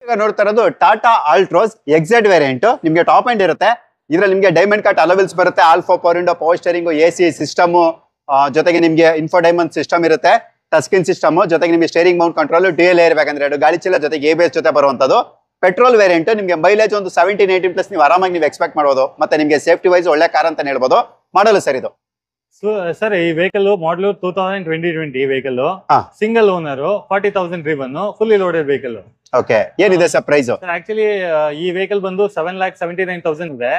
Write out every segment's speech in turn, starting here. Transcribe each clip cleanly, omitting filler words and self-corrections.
ಈಗ ನೋಡ್ತಾ ಇರೋದು ಟಾಟಾ ಆಲ್ಟ್ರೋಸ್ ಎಕ್ಸೆಡ್ ವೇರಿಯಂಟ್. ನಿಮಗೆ ಟಾಪ್ ಎಂಡ್ ಇರುತ್ತೆ. ಇದ್ರಲ್ಲಿ ನಿಮಗೆ ಡೈಮಂಡ್ ಕಟ್ ಅಲೋವಿಲ್ಸ್ ಬರುತ್ತೆ, all four power window, power steering, AC system, ಜೊತೆಗೆ ನಿಮಗೆ ಇನ್ಫೋಟೈನ್ಮೆಂಟ್ ಸಿಸ್ಟಮ್ ಇರುತ್ತೆ, ಟಚ್ ಸ್ಕ್ರೀನ್ ಸಿಸ್ಟಮ್, ಜೊತೆಗೆ ನಿಮಗೆ steering mount control, dual air bag ಅಂದ್ರೆ ಗಾಳಿ ಚೀಲ ಜೊತೆಗೆ ಎಬಿಎಸ್ ಜೊತೆ ಬರುವಂತದ್ದು. Petrol variant. ನಿಮಗೆ ಮೈಲೇಜ್ ಒಂದು 17-18 ಪ್ಲಸ್ ನೀವು ಆರಾಮಾಗಿ ನೀವು ಎಕ್ಸ್ಪೆಕ್ಟ್ ಮಾಡಬಹುದು. ಮತ್ತೆ ನಿಮಗೆ ಸೇಫ್ಟಿ ವೈಸ್ ಒಳ್ಳೆ ಕಾರ್ ಅಂತ ಹೇಳ್ಬೋದು. ಮಾಡಲು ಸರ್ ಇದು ಸರ್ ಈ ವೆಹಿಕಲ್ ಮಾಡಲು 2020 vehicle, single owner, 40,000 driven, fully loaded vehicle. Okay, ಏನಿದೆ ಸರ್ ಪ್ರೈಸ್? ಆಕ್ಚುಲಿ ಈ ವೆಹಿಕಲ್ ಬಂದು 7,79,000 ಇದೆ.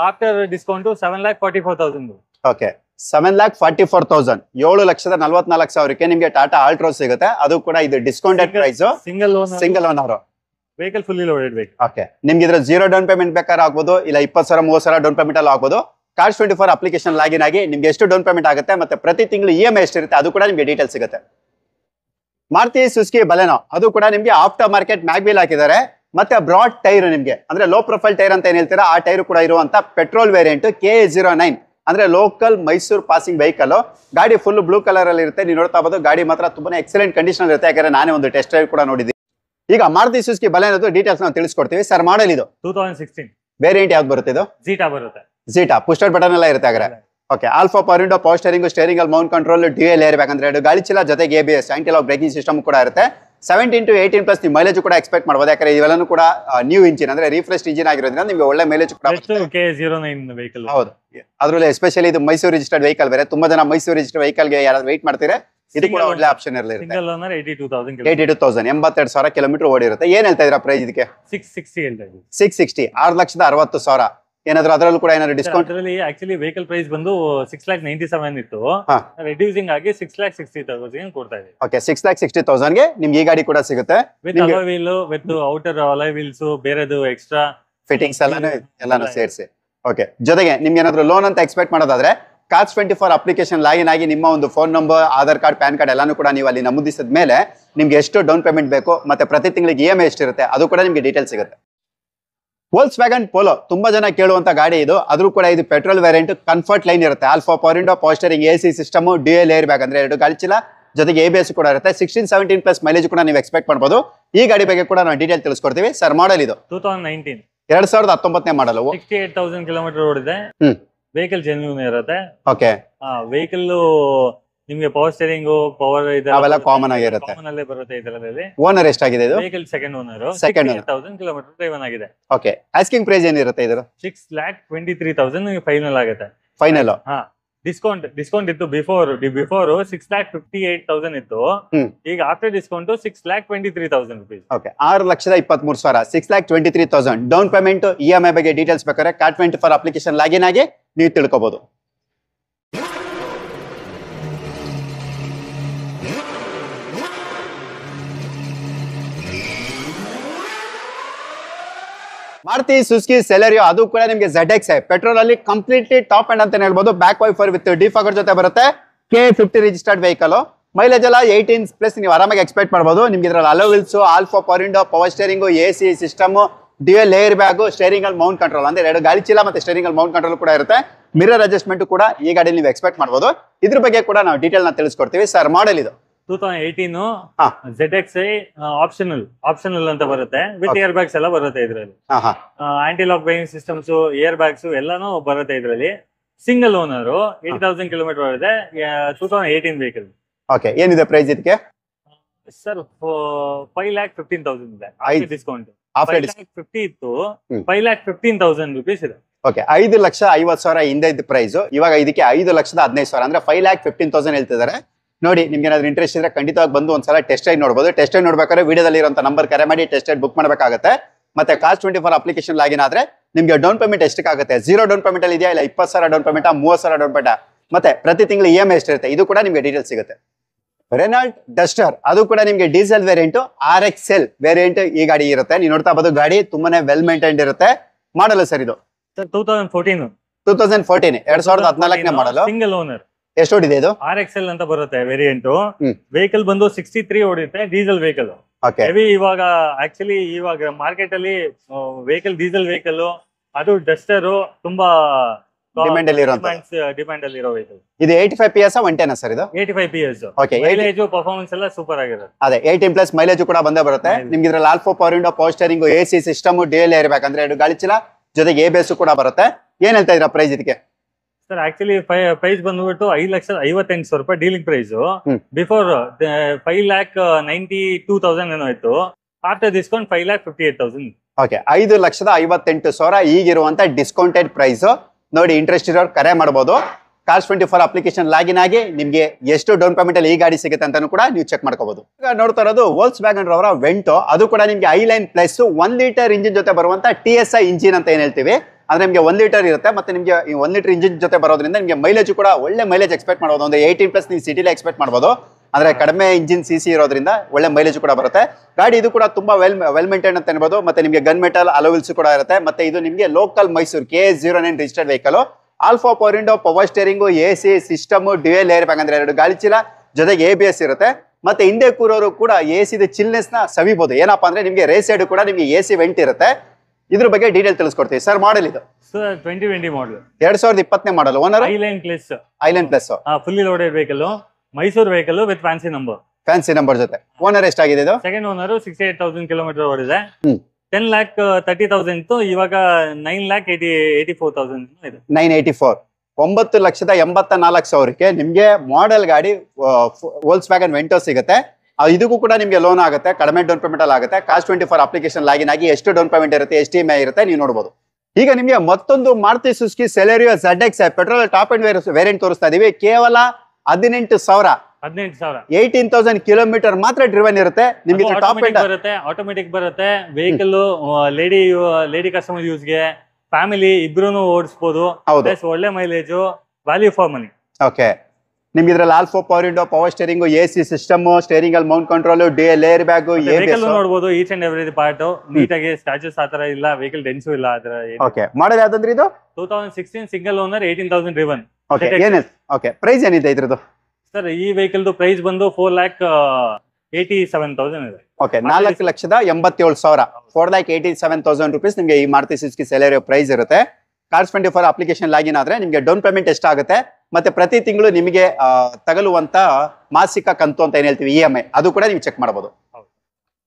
After discount 7,44,000. ಓಕೆ, 7,44,000, 7,44,000ಕ್ಕೆ ನಿಮಗೆ ಟಾಟಾ ಆಲ್ಟ್ರೋಸ್ ಸಿಗುತ್ತೆ. ಅದು ಕೂಡ ಇದು discounted price. Single owner vehicle, fully loaded vehicle. Okay, ನಿಮ್ಗೆ ಇದ್ರ 0 ಡೌನ್ ಪೇಮೆಂಟ್ ಬೇಕಾದ್ರೆ ಆಗ್ಬೋದು, ಇಲ್ಲ 20,000-30,000 ಡೌನ್ ಪೇಮೆಂಟ್ ಅಲ್ಲಿ ಆಗ್ಬೋದು. Cars24 ಅಪ್ಲಿಕೇಶನ್ ಲಾಗಿನ್ ಆಗಿ ನಿಮ್ಗೆ ಎಷ್ಟು ಡೌನ್ ಪೇಮೆಂಟ್ ಆಗುತ್ತೆ ಮತ್ತೆ ಪ್ರತಿ ತಿಂಗಳು EMI ಎಷ್ಟಿರುತ್ತೆ ಅದು ಕೂಡ ನಿಮಗೆ ಡೀಟೇಲ್ಸ್ ಸಿಗುತ್ತೆ. ಮಾರುತಿ ಸುಜುಕಿ ಬಲೆನೋ ಅದು ಕೂಡ ನಿಮಗೆ ಆಫ್ಟರ್ ಮಾರ್ಕೆಟ್ ಮ್ಯಾಗ್ವೀಲ್ ಹಾಕಿದ್ದಾರೆ. ಮತ್ತೆ ಬ್ರಾಡ್ ಟೈರ್, ನಿಮಗೆ ಅಂದ್ರೆ ಲೋ ಪ್ರೊಫೈಲ್ ಟೈರ್ ಅಂತ ಏನ್ ಹೇಳ್ತೀರಾ ಆ ಟೈರ್ ಕೂಡ ಇರುವಂತ ಪೆಟ್ರೋಲ್ ವೇರಿಯಂಟ್ KA09 ಅಂದ್ರೆ ಲೋಕಲ್ ಮೈಸೂರು ಪಾಸಿಂಗ್ ವೆಹಿಕಲ್. ಗಾಡಿ ಫುಲ್ ಬ್ಲೂ ಕಲರ್ ಅಲ್ಲಿ ಇರುತ್ತೆ. ನೀವು ನೋಡ್ತಾ ಇರಬಹುದು ಗಾಡಿ ಮಾತ್ರ ತುಂಬಾನೇ ಎಕ್ಸಲೆಂಟ್ ಕಂಡೀಷನ್ ಇರುತ್ತೆ. ಯಾಕಂದ್ರೆ ನಾನೇ ಒಂದು ಟೆಸ್ಟ್ ಡ್ರೈವ್ ಕೂಡ ನೋಡಿದ್ದೀನಿ. ಈಗ ಮಾರುತಿ ಸುಜುಕಿ ಬಲೆನೋದು ಡೀಟೇಲ್ಸ್ ನಾವು ತಿಳಿಸ್ಕೊಡ್ತೀವಿ ಸರ್. ಮಾಡಲ್ ಇದು 2016 ವೇರಿಯಂಟ್ ಯಾವ್ದು ಬರುತ್ತೆ? ಇದು ಜೀಟಾ ಬರುತ್ತೆ. ಜೀಟಾ ಪುಷರ್ ಬಟನ್ ಎಲ್ಲ ಇರುತ್ತೆ. ಹಾಗಾದ್ರೆ okay, all four power window, power steering, steering ಅಲ್ಲಿ mount control, dual air bag ಅಂದ್ರೆ ಗಾಳಿ ಚೀಲ ಜೊತೆಗೆ ABS anti lock braking system ಕೂಡ ಇರುತ್ತೆ. 17-18 ಪ್ಲಸ್ ನೀವು ಮೈಲೇಜ್ ಕೂಡ ಎಕ್ಸ್ಪೆಕ್ಟ್ ಮಾಡಬಹುದು. ಯಾಕಂದ್ರೆ ಇವೆಲ್ಲನೂ ಕೂಡ ನ್ಯೂ ಇಂಜಿನ್ ಅಂದ್ರೆ ರಿಫ್ರೆಶ್ ಇಂಜಿನ್ ಆಗಿರೋದ್ರಿಂದ ನಿಮಗೆ ಒಳ್ಳೆ ಮೈಲೇಜ್ ಕೂಡ KA09 ವೆಹಿಕಲ್. ಹೌದು, ಅದರಲ್ಲಿ ಎಸ್ಪೆಷಲಿ ಇದು ಮೈಸೂರು ರಿಜಿಸ್ಟರ್ಡ್ ವೆಹಿಕಲ್ ಬೇರೆ. ತುಂಬಾ ಜನ ಮೈಸೂರು ರಿಜಿಸ್ಟರ್ಡ್ ವೆಹಿಕಲ್ ಗೆ ಯಾರಾದ್ರೂ ವೆಯ್ಟ್ ಮಾಡ್ತೀರಾ, ಇದು ಕೂಡ ಒಳ್ಳೆ ಆಪ್ಷನ್ ಇರುತ್ತೆ. 82,000 82,000 ಕಿಲೋಮೀಟರ್ ಓಡಿರುತ್ತೆ. ಏನ್ ಹೇಳ್ತಾ ಇದ್ರ ಪ್ರೈಸ್ ಇದಕ್ಕೆ? 660 6,60,000. ಏನಾದ್ರು ಅದರಲ್ಲೂ ಕೂಡ ಏನಾದ್ರು ಡಿಸ್ಕೌಂಟ್? ಆಕ್ಚುಲಿ ವೆಹಿಕಲ್ ಪ್ರೈಸ್ ಬಂದು 6,97,000 ಇತ್ತು, ರಿಡ್ಯೂಸಿಂಗ್ ಆಗಿ 6,60,000 ಕೊಡ್ತಾ ಇದೆ. ಓಕೆ, 6,60,000ಗೆ ನಿಮ್ಗೆ ಈ ಗಾಡಿ ಕೂಡ ಸಿಗುತ್ತೆ. With alloy wheel, with outer alloy wheels, ಬೇರೆದು ಎಕ್ಸ್ಟ್ರಾ ಫಿಟ್ಟಿಂಗ್ಸ್ ಎಲ್ಲಾನು ಸೇರಿಸಿ. ಓಕೆ, ಜೊತೆಗೆ ನಿಮ್ಗೆ ಏನಾದ್ರು ಲೋನ್ ಅಂತ ಎಕ್ಸ್ಪೆಕ್ಟ್ ಮಾಡೋದಾದ್ರೆ Cars24 ಅಪ್ಲಿಕೇಶನ್ ಲಾಗಿನ್ ಆಗಿ ನಿಮ್ಮ ಒಂದು phone number, Aadhaar card, PAN card ಎಲ್ಲಾನು ಕೂಡ ನೀವು ಅಲ್ಲಿ ನಮೂದಿಸಿದ ಮೇಲೆ ನಿಮ್ಗೆ ಎಷ್ಟು ಡೌನ್ ಪೇಮೆಂಟ್ ಬೇಕು ಮತ್ತೆ ಪ್ರತಿ ತಿಂಗಳಿಗೆ EMI ಎಷ್ಟಿರುತ್ತೆ ಅದು ಕೂಡ ನಿಮ್ಗೆ ಡೀಟೇಲ್ಸ್ ಸಿಗುತ್ತೆ. ವೋಲ್ಕ್ಸ್ವ್ಯಾಗನ್ ಪೋಲೋ ತುಂಬಾ ಜನ ಕೇಳುವಂತ ಗಾಡಿ ಇದು. ಆದ್ರೂ ಕೂಡ ಇದು ಪೆಟ್ರೋಲ್ ವೇರಿಯಂಟ್, ಕಂಫರ್ಟ್ ಲೈನ್ ಇರುತ್ತೆ, all four power window, power steering, AC system, dual air bag ಅಂದ್ರೆ 2 ಗಾಳಿ ಚೀಲ ಜೊತೆಗೆ ABS ಕೂಡ ಇರುತ್ತೆ. 16-17 ಪ್ಲಸ್ ಮೈಲೇಜ್ ಕೂಡ ನೀವು ಎಕ್ಸ್ಪೆಕ್ಟ್ ಮಾಡಬಹುದು. ಈ ಗಾಡಿ ಬಗ್ಗೆ ಕೂಡ ನಾವು ಡೀಟೇಲ್ ತಿಳಿಸ್ಕೊಡ್ತೀವಿ ಸರ್. ಮಾಡಲ್ ಇದು 2019 ಮಾಡಲ್, 68,000 ಕಿಲೋಮೀಟರ್ ಓಡಿದೆ. ವೆಹಿಕಲ್ ಜೆನ್ಯೂನ್ ಇರುತ್ತೆ. ಓಕೆ, ವೆಹಿಕಲ್ ನಿಮಗೆ ಪವರ್ ಸ್ಟೇರಿಂಗ್, ಪವರ್ ಅವೆಲ್ಲ ಕಾಮನ್ ಆಗಿರುತ್ತೆ. ಬರುತ್ತೆ ಇದರಲ್ಲಿ. ಓನರ್ ಎಷ್ಟಾಗಿದೆ ಇದು? Vehicle second owner, 68,000 kilometre driven ಆಗಿದೆ. ಓಕೆ, ಆಸ್ಕಿಂಗ್ ಪ್ರೈಸ್ ಏನಿರುತ್ತೆ ಇದು? 6,23,000 ಫೈನಲ್ ಆಗುತ್ತೆ. ಫೈನಲ್ ಡಿಸ್ಕೌಂಟ್ ಇತ್ತು ಬಿಫೋರ್ 6,58,000 ಇತ್ತು. ಈಗ after discount 6,23,000 rupees. Okay, 6,23,000, 6,23,000 down payment. EMI ಬಗ್ಗೆ ಡೀಟೇಲ್ಸ್ ಬೇಕಾದ್ರೆ Cars24 ಅಪ್ಲಿಕೇಶನ್ ಲಾಗಿನ್ ಆಗಿ ನೀವು ತಿಳ್ಕೋಬಹುದು. ಮಾರುತಿ ಸುಜುಕಿ ಸೆಲೆರಿಯೋ ಅದು ಕೂಡ ನಿಮಗೆ ZX ಪೆಟ್ರೋಲ್ ಅಲ್ಲಿ ಕಂಪ್ಲೀಟ್ಲಿ ಟಾಪ್ ಎಂಡ್ ಅಂತ ಹೇಳ್ಬೋದು. ಬ್ಯಾಕ್ ವೈಫರ್ ವಿತ್ ಡಿಫಾಗರ್ ಜೊತೆ ಬರುತ್ತೆ. K50 registered vehicle. ಮೈಲೇಜ್ ಎಲ್ಲ 18 ಪ್ಲಸ್ ನೀವು ಆರಾಮಾಗಿ ಎಕ್ಸ್ಪೆಕ್ಟ್ ಮಾಡಬಹುದು. ನಿಮ್ಗೆ ಇದರಲ್ಲಿ alloy wheels, all four power window, power steering, AC system, dual air bag, steering ಅಲ್ಲಿ ಮೌಂಟ್ ಕಂಟ್ರೋಲ್ ಅಂದ್ರೆ 2 ಗಾಳಿ ಚೀಲ ಮತ್ತೆ ಸ್ಟೇರಿಂಗ್ ಅಲ್ಲಿ ಮೌಂಟ್ ಕಂಟ್ರೋಲ್ ಕೂಡ ಇರುತ್ತೆ. ಮಿರರ್ ಅಡ್ಜಸ್ಟ್ಮೆಂಟ್ ಕೂಡ ಈ ಗಾಡಿಯಲ್ಲಿ ನೀವು ಎಕ್ಸ್ಪೆಕ್ಟ್ ಮಾಡಬಹುದು. ಇದ್ರ ಬಗ್ಗೆ ಕೂಡ ನಾವು ಡೀಟೇಲ್ ನ ತಿಳಿಸ್ಕೊಡ್ತೀವಿ ಸರ್. ಮಾಡಲ್ ಇದು 2018 ZX ಆಪ್ಷನಲ್ ಅಂತ ಬರುತ್ತೆ. ವಿತ್ ಏರ್ ಬ್ಯಾಗ್ಸ್ ಎಲ್ಲ ಬರುತ್ತೆ ಇದರಲ್ಲಿ. Anti lock braking systems, air bags ಎಲ್ಲಾನು ಬರುತ್ತೆ ಇದರಲ್ಲಿ. ಸಿಂಗಲ್ ಓನರ್, 80,000 ಕಿಲೋಮೀಟರ್ ಓಡಿದೆ. 2018 ವೆಹಿಕಲ್. ಓಕೆ, ಏನಿದೆ ಪ್ರೈಸ್ ಇದಕ್ಕೆ ಸರ್? 5,15,000 ಇದೆ ಡಿಸ್ಕೌಂಟ್. 5,50,000 ಇತ್ತು, 5,15,000 rupees ಇದೆ. ಓಕೆ, 5,50,000 ಹಿಂದೆ ಇದ್ದ ಪ್ರೈಸ್ ಇವಾಗ ಇದಕ್ಕೆ 5,15,000 ಅಂದ್ರೆ 5,15,000 ಹೇಳ್ತಿದ್ದಾರೆ. ನೋಡಿ, ನಿಮ್ಗೆ ಏನಾದ್ರು ಇಂಟ್ರೆಸ್ಟ್ ಇದ್ರೆ ಖಂಡಿತವಾಗಿ ಬಂದು ಒಂದ್ಸಲ ಟೆಸ್ಟ್ ರೈಡ್ ನೋಡಬಹುದು. ಟೆಸ್ಟ್ ರೈಡ್ ನೋಡ್ಬೇಕಾದ್ರೆ ವಿಡಿಯೋದಲ್ಲಿ ಇರುವಂತ ನಂಬರ್ ಕರೆ ಮಾಡಿ ಟೆಸ್ಟ್ ರೈಡ್ ಬುಕ್ ಮಾಡಬೇಕಾಗುತ್ತೆ. ಮತ್ತೆ Cars24 ಅಪ್ಲಿಕೇಶನ್ ಲಾಗಿನ್ ಆದ್ರೆ ನಿಮ್ಗೆ ಡೌನ್ ಪೇಮೆಂಟ್ ಎಷ್ಟಕ್ಕಾಗುತ್ತೆ? 0 ಡೌನ್ ಪೇಮೆಂಟ್ ಅಲ್ಲಿ ಇದೆಯಾ, ಇಲ್ಲ 20,000 ಡೌನ್ ಪೇಮೆಂಟ್, 30,000 ಡೌನ್ ಪೇಮೆಂಟ್, ಮತ್ತೆ ಪ್ರತಿ ತಿಂಗಳು EMI ಎಷ್ಟಿರುತ್ತೆ ಇದು ಕೂಡ ನಿಮ್ಗೆ ಡೀಟೇಲ್ಸ್ ಸಿಗುತ್ತೆ. ರೆನಾಲ್ಟ್ ಡಸ್ಟರ್ ಅದು ಕೂಡ ನಿಮ್ಗೆ ಡೀಸೆಲ್ ವೇರಿಯಂಟ್, RXL ವೇರಿಯಂಟ್ ಈ ಗಾಡಿ ಇರುತ್ತೆ. ನೀವು ನೋಡ್ತಾ ಇರಬಹುದು ಗಾಡಿ ತುಂಬಾನೇ ವೆಲ್ ಮೇಂಟೈನ್ಡ್ ಇರುತ್ತೆ. ಮಾಡಲ್ಲ ಸರ್ ಇದು 2014 2014 ಮಾಡಲು. Single owner. ಎಷ್ಟು ಓಡಿದೆ ಇದು? RXL ಅಂತ ಬರುತ್ತೆ ವೇರಿಯಂಟ್. ವೆಹಿಕಲ್ ಬಂದು 63 ಓಡಿರುತ್ತೆ. Diesel vehicle. ಹೆವಿ ಇವಾಗ ಆಕ್ಚುಲಿ ಇವಾಗ ಮಾರ್ಕೆಟ್ ಅಲ್ಲಿ ವೆಹಿಕಲ್, ಡೀಸೆಲ್ ವೆಹಿಕಲ್, ಅದು ಡಸ್ಟರ್ ತುಂಬಾ ಡಿಮ್ಯಾಂಡ್ ಅಲ್ಲಿ ಡಿಮ್ಯಾಂಡ್ ಅಲ್ಲಿ ಇರೋ ವೆಹಿಕಲ್. ಇದು 85 PS 110 ಸರ್ ಇದು? 85 PS. ಓಕೆ, ಮೈಲೇಜ್ ಪರ್ಫಾರ್ಮೆನ್ಸ್ ಎಲ್ಲ ಸೂಪರ್ ಆಗಿರುತ್ತೆ. ಅದೇ 18+ ಮೈಲೇಜ್ ಕೂಡ ಬಂದೇ ಬರುತ್ತೆ ನಿಮ್ಗೆ. ಇದ್ರಲ್ಲಿ all four power window, power steering, AC system, dual air bag ಅಂದ್ರೆ 2 ಗಾಳಿ ಚೀಲ ಜೊತೆಗೆ ABS ಕೂಡ ಬರುತ್ತೆ. ಏನ್ ಹೇಳ್ತಾ ಇದ್ದೀರಾ ಪ್ರೈಸ್ ಇದಕ್ಕೆ? ಸರ್ ಆಕ್ಚುಲಿ ಪ್ರೈಸ್ ಬಂದ್ಬಿಟ್ಟು 5,58,000 ರೂಪಾಯಿ ಡೀಲಿಂಗ್ ಪ್ರೈಸ್. ಬಿಫೋರ್ 5,92,000 ಏನೋ ಇತ್ತು. After discount 5,58,000. ಓಕೆ, 5,58,000 ಈಗಿರುವಂತ ಡಿಸ್ಕೌಂಟೆಡ್ ಪ್ರೈಸ್. ನೋಡಿ, ಇಂಟ್ರೆಸ್ಟ್ ಇರೋರು ಕರೆ ಮಾಡಬಹುದು. Cars24 ಅಪ್ಲಿಕೇಶನ್ ಲಾಗಿನ್ ಆಗಿ ನಿಮ್ಗೆ ಎಷ್ಟು ಡೌನ್ ಪೇಮೆಂಟ್ ಅಲ್ಲಿ ಈ ಗಾಡಿ ಸಿಗುತ್ತೆ ಅಂತಾನು ಕೂಡ ನೀವು ಚೆಕ್ ಮಾಡ್ಕೋಬಹುದು. ಈಗ ನೋಡ್ತಾ ಇರೋದು ವೋಲ್ಕ್ಸ್ವ್ಯಾಗನ್ ಅವರ ವೆಂಟೋ. ಅದು ಕೂಡ ನಿಮ್ಗೆ ಐಲೈನ್ ಪ್ಲಸ್ 1 ಲೀಟರ್ ಇಂಜಿನ್ ಜೊತೆ ಬರುವಂತ TSI ಇಂಜಿನ್ ಅಂತ ಏನ್ ಹೇಳ್ತೀವಿ. ಅಂದ್ರೆ ನಿಮಗೆ 1 ಲೀಟರ್ ಇರುತ್ತೆ. ಮತ್ತೆ ನಿಮಗೆ ಈ 1 ಲೀಟರ್ ಇಂಜಿನ್ ಜೊತೆ ಬರೋದ್ರಿಂದ ನಿಮಗೆ ಮೈಲೇಜ್ ಕೂಡ ಒಳ್ಳೆ ಮೈಲೇಜ್ ಎಕ್ಸ್ಪೆಕ್ಟ್ ಮಾಡಬಹುದು. ಒಂದು 18+ ನೀವು ಸಿಟಿಲಿ ಎಕ್ಸ್ಪೆಕ್ಟ್ ಮಾಡಬಹುದು. ಅಂದ್ರೆ ಕಡಿಮೆ ಇಂಜಿನ್ CC ಇರೋದ್ರಿಂದ ಒಳ್ಳೆ ಮೈಲೇಜ್ ಕೂಡ ಬರುತ್ತೆ. ಗಾಡಿ ಇದು ಕೂಡ ತುಂಬಾ ವೆಲ್ ಮೇಂಟೈನ್ ಅಂತ ಅನ್ಬೋದು. ಮತ್ತೆ ನಿಮಗೆ ಗನ್ ಮೆಟಲ್ ಅಲೋವಿಲ್ಸ್ ಕೂಡ ಇರುತ್ತೆ. ಮತ್ತೆ ಇದು ನಿಮಗೆ local Mysuru KS09 registered vehicle. All four power window, power steering, AC system, dual air bag ಅಂದ್ರೆ 2 ಗಾಳಿ ಚೀಲ ಜೊತೆಗೆ ABS ಇರುತ್ತೆ. ಮತ್ತೆ ಹಿಂದೆ ಕೂರೋರು ಕೂಡ AC ಚಿಲ್ನೆಸ್ ನ ಸವಿಬಹುದು. ಏನಪ್ಪಾ ಅಂದ್ರೆ ನಿಮಗೆ ರೇಸ್ ಸೈಡ್ ಕೂಡ ನಿಮಗೆ AC ವೆಂಟ್ ಇರುತ್ತೆ. ಇದ್ರ ಬಗ್ಗೆ ಡೀಟೇಲ್ ತಿಳಿಸ್ಕೊಡ್ತೀವಿ ಸರ್. ಮಾಡೆಲ್ ಇದು 2020 model, 2020 model. Owner highline plus. Highline plus fully loaded vehicle, Mysuru vehicle with fancy number. Fancy number ಜೊತೆ. ಓನರ್ ಎಷ್ಟಾಗಿದೆ ಇದು? ಸೆಕೆಂಡ್ ಓನರ್ 68,000 ಕಿಲೋಮೀಟರ್ ಓಡಿದೆ. 10,30,000 ಇವಾಗ 9,84,000 ಇದೆ. 984, 9,84,000ಕ್ಕೆ ನಿಮ್ಗೆ ಮಾಡೆಲ್ ಗಾಡಿ ವೋಲ್ಕ್ಸ್ವ್ಯಾಗನ್ ವೆಂಟೋ ಸಿಗುತ್ತೆ. ಇದಕ್ಕೂ ಕೂಡ ನಿಮ್ಗೆ ಲೋನ್ ಆಗುತ್ತೆ, ಕಡಿಮೆ ಡೌನ್ ಪೇಮೆಂಟ್ ಅಲ್ಲಿ ಆಗುತ್ತೆ. Cars24 ಅಪ್ಲಿಕೇಶನ್ ಲಾಗಿನ್ ಆಗಿ ಎಷ್ಟು ಡೌನ್ ಪೇಮೆಂಟ್ ಇರುತ್ತೆ, ಎಷ್ಟು EMI ಇರುತ್ತೆ ನೀವು ನೋಡಬಹುದು. ಈಗ ನಿಮಗೆ ಮತ್ತೊಂದು Maruti Suzuki Celerio ZX petrol top end variant ತೋರಿಸ್ತಾ ಇದೀವಿ. ಕೇವಲ 18,000 18,000 ಕಿಲೋಮೀಟರ್ ಮಾತ್ರ ಡ್ರಿವನ್ ಇರುತ್ತೆ. ನಿಮಗೆ ಟಾಪ್ ಎಂಡ್ ಬರುತ್ತೆ, ಆಟೋಮೆಟಿಕ್ ಬರುತ್ತೆ. ವೆಹಿಕಲ್ ಲೇಡಿ ಕಸ್ಟಮರ್ ಯೂಸ್ಗೆ, ಫ್ಯಾಮಿಲಿ ಇಬ್ರು ಓಡಿಸಬಹುದು. ಒಳ್ಳೆ mileage, value for money. Okay, ನಿಮ್ಗೆ ಇದ್ರಲ್ಲಿ all four power window, power steering, AC system, steering ಅಲ್ಲಿ mount control, dual air bag, vehicle ನೋಡಬಹುದು. ಈಚ್ ಅಂಡ್ ಎವ್ರಿ ಪಾರ್ಟ್ ನೀಟಾಗಿ ಸ್ಕ್ರಾಚಸ್ ಆತರ ಇಲ್ಲ, ವೆಹಿಕಲ್ ಡೆನ್ಸು ಇಲ್ಲ. ಓಕೆ, ಮಾಡಲ್ ಯಾವ್ದಂದ್ರೆ ಇದು 2016 single owner, 18,000 driven. Okay, okay, price ಏನಿದೆ ಇದ್ರದ್ದು ಸರ್? ಈ ವೆಹಿಕಲ್ ಪ್ರೈಸ್ ಬಂದು 4,87,000 ಇದೆ. ಓಕೆ, 4,87,000, 4,87,000 rupees ನಿಮಗೆ ಈ ಮಾರುತಿ ಸುಜುಕಿ ಸೆಲೆರಿಯೋ ಪ್ರೈಸ್ ಇರುತ್ತೆ. Cars24 ಅಪ್ಲಿಕೇಶನ್ ಲಾಗಿನ್ ಆದ್ರೆ ನಿಮಗೆ ಡೌನ್ ಪೇಮೆಂಟ್ ಎಷ್ಟಾಗುತ್ತೆ, ಮತ್ತೆ ಪ್ರತಿ ತಿಂಗಳು ನಿಮಗೆ ತಗಲುವಂತ ಮಾಸಿಕ ಕಂತು ಅಂತ ಏನ್ ಹೇಳ್ತೀವಿ EMI, ಅದು ಕೂಡ ನೀವು ಚೆಕ್ ಮಾಡಬಹುದು.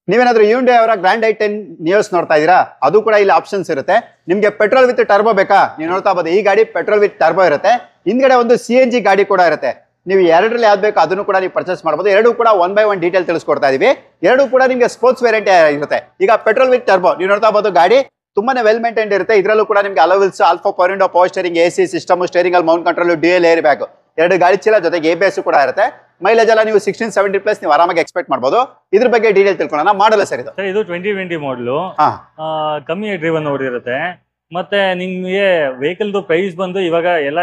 ನೀವೇನಾದ್ರೂ Hyundai ಅವರ ಗ್ರ್ಯಾಂಡ್ i10 ನಿಯೋಸ್ ನೋಡ್ತಾ ಇದೀರಾ, ಅದು ಕೂಡ ಇಲ್ಲಿ ಆಪ್ಷನ್ಸ್ ಇರುತ್ತೆ. ನಿಮ್ಗೆ ಪೆಟ್ರೋಲ್ ವಿತ್ ಟರ್ಬೋ ಬೇಕಾ, ನೀವು ನೋಡ್ತಾ ಇರಬಹುದು. ಈ ಗಾಡಿ ಪೆಟ್ರೋಲ್ ವಿತ್ ಟರ್ಬೋ ಇರುತ್ತೆ. ಹಿಂದ್ಗಡೆ ಒಂದು CNG ಗಾಡಿ ಕೂಡ ಇರುತ್ತೆ. ನೀವು ಎರಡರಲ್ಲಿ ಯಾವ್ದು ಬೇಕು ಅದನ್ನು ಕೂಡ ನೀವು ಪರ್ಚೇಸ್ ಮಾಡಬಹುದು. ಎರಡು ಕೂಡ 1 by 1 ಡೀಟೇಲ್ ತಿಳಿಸ್ಕೊಡ್ತಾ ಇದೀವಿ. ಎರಡು ಕೂಡ ನಿಮಗೆ ಸ್ಪೋರ್ಟ್ಸ್ ವೇರಿಯಂಟ್ ಇರುತ್ತೆ. ಈಗ ಪೆಟ್ರೋಲ್ ವಿತ್ ಟರ್ಬೋ ನೀವು ನೋಡ್ತಾ ಇರಬಹುದು, ಗಾಡಿ ತುಂಬಾನೇ ವೆಲ್ ಮೇಂಟೈನ್ ಇರುತ್ತೆ. ಇದರಲ್ಲೂ ಕೂಡ ನಿಮಗೆ alloy wheels, all four power window, power steering, AC system, steering ಅಲ್ಲಿ mount control, dual air bag, 2 ಗಾಳಿ ಚೀಲ ಜೊತೆಗೆ ABS ಕೂಡ ಇರುತ್ತೆ. ಮೈಲೇಜ್ ಎಲ್ಲ ನೀವು 16-17+ ನೀವು ಆರಾಮಾಗಿ ಎಕ್ಸ್ಪೆಕ್ಟ್ ಮಾಡಬಹುದು. ಇದ್ರ ಬಗ್ಗೆ ಡೀಟೇಲ್ ತಿಳ್ಕೊಳ್ಳೋಣ. ಮಾಡಲ್ಲ ಸರ್ ಇದು? ಇದು 2020 ಮಾಡಲು, ಕಮ್ಮಿ ಡ್ರಿವನ್ ಓಡಿರುತ್ತೆ. ಮತ್ತೆ ನಿಮ್ಗೆ ವೆಹಿಕಲ್ ಪ್ರೈಸ್ ಬಂದು ಇವಾಗ ಎಲ್ಲ